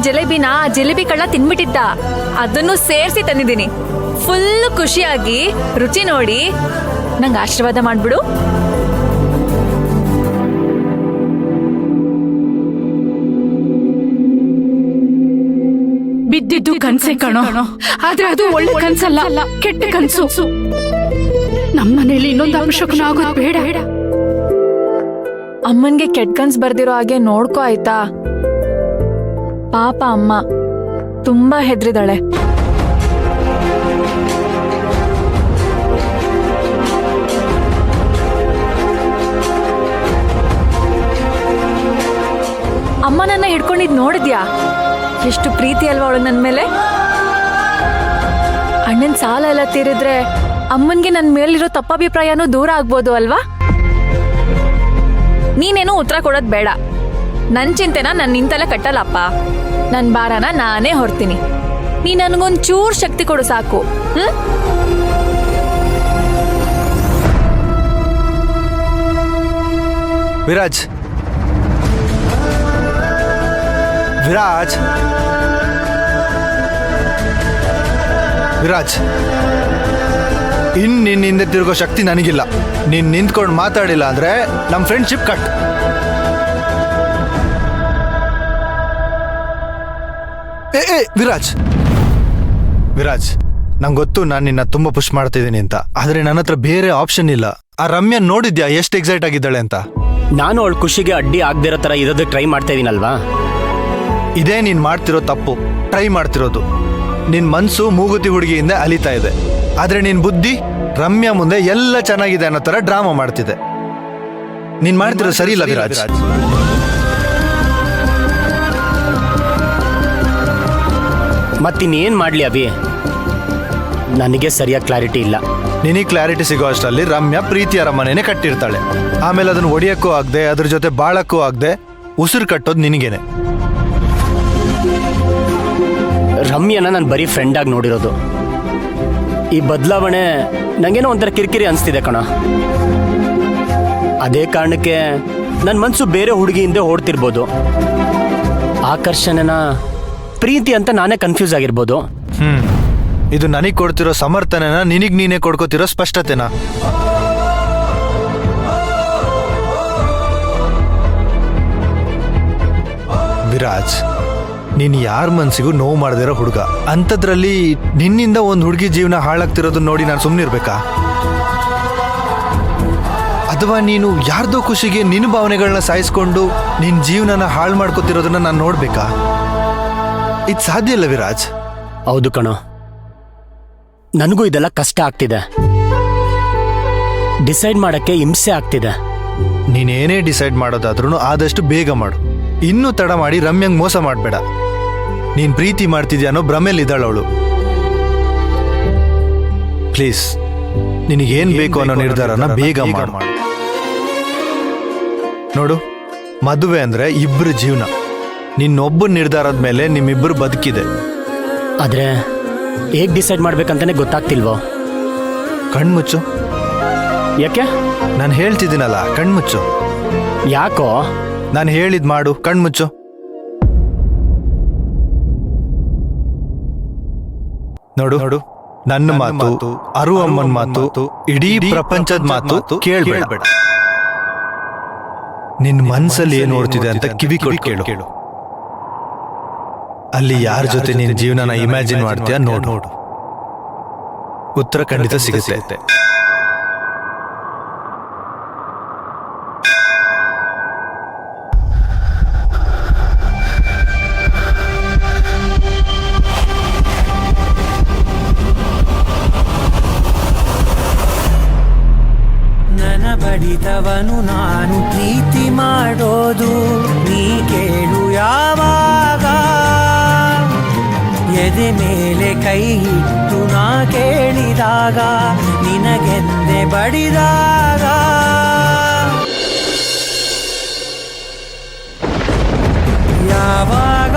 ಜಲೇಬಿನ ಜಿಲೇಬಿ ಕಳ್ಳ ತಿನ್ಬಿಟ್ಟಿದ್ದ, ಅದನ್ನು ಸೇರಿಸಿ ತಂದಿದ್ದೀನಿ. ಫುಲ್ ಖುಷಿಯಾಗಿ ರುಚಿ ನೋಡಿ ನಂಗೆ ಆಶೀರ್ವಾದ ಮಾಡ್ಬಿಡು. ಬಿದ್ದಿದ್ದು ಕನ್ಸೆ ಕಣೋ, ಆದ್ರೆ ಅದು ಒಳ್ಳೆ ಕನ್ಸಲ್ಲ, ಕೆಟ್ಟ ಕನ್ಸು. ನಮ್ಮನೇಲಿ ಇನ್ನೊಂದು ಅಪಶಕುನ ಆಗೋದು ಬೇಡ. ಅಮ್ಮನ್ಗೆ ಕೆಟ್ಟ ಕನ್ಸ್ ಬರ್ದಿರೋ ಹಾಗೆ ನೋಡ್ಕೋ ಆಯ್ತಾ? ಪಾಪ ಅಮ್ಮ ತುಂಬಾ ಹೆದ್ರಿದಾಳೆ. ಅಮ್ಮ ನನ್ನ ಹಿಡ್ಕೊಂಡಿದ್ ನೋಡಿದ್ಯಾ? ಎಷ್ಟು ಪ್ರೀತಿ ಅಲ್ವಾ ಅವಳು ನನ್ ಮೇಲೆ. ಅಣ್ಣನ್ ಸಾಲ ಎಲ್ಲ ತೀರಿದ್ರೆ ಅಮ್ಮನ್ಗೆ ನನ್ ಮೇಲಿರೋ ತಪ್ಪಾಭಿಪ್ರಾಯನೂ ದೂರ ಆಗ್ಬೋದು ಅಲ್ವಾ? ನೀನೇನು ಉತ್ತರ ಕೊಡೋದ್ ಬೇಡ. ನನ್ ಚಿಂತೆನ ನನ್ ನಿಂತಲ್ಲೇ ಕಟ್ಟಲ್ಲಪ್ಪ. ನನ್ ಭಾರನ ನಾನೇ ಹೊರ್ತೀನಿ. ನೀ ನನ್ಗೊಂದ್ ಚೂರ್ ಶಕ್ತಿ ಕೊಡು ಸಾಕು. ವಿರಾಜ್, ವಿರಾಜ್, ವಿರಾಜ್, ನಿನ್ನ ಹಿಂದೆ ತಿರುಗೋ ಶಕ್ತಿ ನನಗಿಲ್ಲ. ನೀನ್ ನಿಂತ್ಕೊಂಡು ಮಾತಾಡಿಲ್ಲ ಅಂದ್ರೆ ನಮ್ಮ ಫ್ರೆಂಡ್ಶಿಪ್ ಕಟ್. ವಿರಾಜ್, ವಿರಾಜ್, ನಂಗೆ ಗೊತ್ತು ನಾನು ನಿನ್ನ ತುಂಬಾ ಪುಷ್ ಮಾಡ್ತಿದ್ದೀನಿ ಅಂತ, ಆದ್ರೆ ನನ್ನ ಹತ್ರ ಬೇರೆ ಆಪ್ಷನ್ ಇಲ್ಲ. ಆ ರಮ್ಯಾ ನೋಡಿದ್ಯಾ ಎಷ್ಟು ಎಕ್ಸೈಟ್ ಆಗಿದ್ದಾಳೆ ಅಂತ? ನಾನು ಅವಳ ಖುಷಿಗೆ ಅಡ್ಡಿ ಆಗದಿರೋ ತರ ಇರೋದಕ್ಕೆ ಟ್ರೈ ಮಾಡ್ತಾ ಇದೀನಲ್ವಾ? ಇದೇ ನೀನ್ ಮಾಡ್ತಿರೋ ತಪ್ಪು. ಟ್ರೈ ಮಾಡ್ತಿರೋದು. ನಿನ್ ಮನ್ಸು ಮೂಗುತಿ ಹುಡುಗಿಯಿಂದ ಅಲಿತಾ ಇದೆ, ಆದ್ರೆ ನಿನ್ ಬುದ್ಧಿ ರಮ್ಯಾ ಮುಂದೆ ಎಲ್ಲ ಚೆನ್ನಾಗಿದೆ ಅನ್ನೋ ತರ ಡ್ರಾಮಾ ಮಾಡ್ತಿದೆ. ನೀನ್ ಮಾಡ್ತಿರೋ ಸರಿ ಇಲ್ಲ ವಿರಾಜ್. ಮತ್ತಿನ್ನೇನ್ ಮಾಡ್ಲಿ ಅಭಿ? ನನಗೆ ಸರಿಯಾಗಿ ಕ್ಲಾರಿಟಿ ಇಲ್ಲ. ನಿನಗೆ ಕ್ಲಾರಿಟಿ ಸಿಗೋ ಅಷ್ಟರಲ್ಲಿ ರಮ್ಯಾ ಪ್ರೀತಿಯರ ಮನೆನೇ ಕಟ್ಟಿರ್ತಾಳೆ. ಆಮೇಲೆ ಅದನ್ನ ಒಡೆಯಕ್ಕೂ ಆಗದೆ, ಅದ್ರ ಜೊತೆ ಬಾಳಕ್ಕೂ ಆಗದೆ ಉಸಿರು ಕಟ್ಟೋದು ನಿನಗೇನೆ. ರಮ್ಯನ ನಾನು ಬರೀ ಫ್ರೆಂಡ್ ಆಗಿ ನೋಡಿರೋದು. ಈ ಬದಲಾವಣೆ ನಂಗೇನೋ ಒಂಥರ ಕಿರಿಕಿರಿ ಅನಿಸ್ತಿದೆ ಕಣ. ಅದೇ ಕಾರಣಕ್ಕೆ ನನ್ನ ಮನಸ್ಸು ಬೇರೆ ಹುಡುಗಿಯಿಂದ ಓಡ್ತಿರ್ಬೋದು. ಆಕರ್ಷಣೆನ ಪ್ರೀತಿ ಅಂತ ನಾನೇ ಕನ್ಫ್ಯೂಸ್ ಆಗಿರ್ಬೋದು. ಇದು ನನಗೆ ಕೊಡ್ತಿರೋ ಸಮರ್ಥನೆನ ನಿನಗ್ ನೀನೇ ಕೊಡ್ಕೋತಿರೋ ಸ್ಪಷ್ಟತೆನಾ? ವಿರಾಜ್, ನೀನ್ ಯಾರ ಮನ್ಸಿಗೂ ನೋವು ಮಾಡದಿರೋ ಹುಡುಗ. ಅಂಥದ್ರಲ್ಲಿ ನಿನ್ನಿಂದ ಒಂದು ಹುಡುಗಿ ಜೀವನ ಹಾಳಾಗ್ತಿರೋದನ್ನ ನೋಡಿ ನಾನು ಸುಮ್ಮನಿರ್ಬೇಕಾ? ಅಥವಾ ನೀನು ಯಾರ್ದೋ ಖುಷಿಗೆ ನಿನ್ನ ಭಾವನೆಗಳನ್ನ ಸಾಯಿಸ್ಕೊಂಡು ನಿನ್ನ ಜೀವನನ ಹಾಳು ಮಾಡ್ಕೋತಿರೋದನ್ನ ನಾನು ನೋಡ್ಬೇಕಾ? ಇದು ಸಾಧ್ಯ ಇಲ್ಲ ವಿರಾಜ್. ಹೌದು ಕಣೋ, ನನಗೂ ಇದೆಲ್ಲ ಕಷ್ಟ ಆಗ್ತಿದೆ. ಡಿಸೈಡ್ ಮಾಡಕ್ಕೆ ಹಿಂಸೆ ಆಗ್ತಿದೆ. ನೀನೇನೇ ಡಿಸೈಡ್ ಮಾಡೋದಾದ್ರೂ ಆದಷ್ಟು ಬೇಗ ಮಾಡು. ಇನ್ನೂ ತಡ ಮಾಡಿ ರಮ್ಯಂಗ್ ಮೋಸ ಮಾಡಬೇಡ. ನೀನ್ ಪ್ರೀತಿ ಮಾಡ್ತಿದ್ಯಾ ಅನ್ನೋ ಭ್ರಮೆಯಲ್ಲಿದ್ದಾಳ ಅವಳು. ಪ್ಲೀಸ್, ನಿನಗೇನ್ ಬೇಕು ಅನ್ನೋ ನಿರ್ಧಾರನ ಬೇಗ ಮಾಡು. ನೋಡು, ಮದುವೆ ಅಂದ್ರೆ ಇಬ್ರು ಜೀವನ. ನಿನ್ನೊಬ್ಬ ನಿರ್ಧಾರದ ಮೇಲೆ ನಿಮ್ಮಿಬ್ರು ಬದುಕಿದೆ. ಆದ್ರೆ ಹೇಗ್ ಡಿಸೈಡ್ ಮಾಡ್ಬೇಕಂತಾನೆ ಗೊತ್ತಾಗ್ತಿಲ್ವೋ? ಕಣ್ಮುಚ್ಚು. ಯಾಕೆ? ನಾನು ಹೇಳ್ತಿದ್ದೀನಲ್ಲ, ಕಣ್ಮುಚ್ಚು. ಯಾಕೋ? ನಾನು ಹೇಳಿದ್ ಮಾಡು, ಕಣ್ಮುಚ್ಚು. ನೋಡು ನೋಡು, ನನ್ನ ಮಾತು, ಅಮ್ಮನ ಮಾತು, ಇಡೀ ಪ್ರಪಂಚದ ಮಾತು ಕೇಳಬೇಡ. ನಿನ್ ಮನ್ಸಲ್ಲಿ ಏನ್ ನೋಡ್ತಿದೆ ಅಂತ ಕಿವಿ ಕೊಟ್ಟು ಕೇಳು. ಅಲ್ಲಿ ಯಾರ ಜೊತೆ ನಿನ್ ಜೀವನನ ಇಮ್ಯಾಜಿನ್ ಮಾಡ್ತೀಯ ನೋಡು. ಉತ್ತರ ಖಂಡಿತ ಸಿಗುತ್ತೆ. ಬಡಿದವನು ನಾನು ಪ್ರೀತಿ ಮಾಡೋದು ನೀ ಕೇಳು ಯಾವಾಗ? ಎದೆ ಮೇಲೆ ಕೈ ಇಟ್ಟು ನಾ ಕೇಳಿದಾಗ, ನಿನಗೆಂದೆ ಬಡಿದಾಗ. ಯಾವಾಗ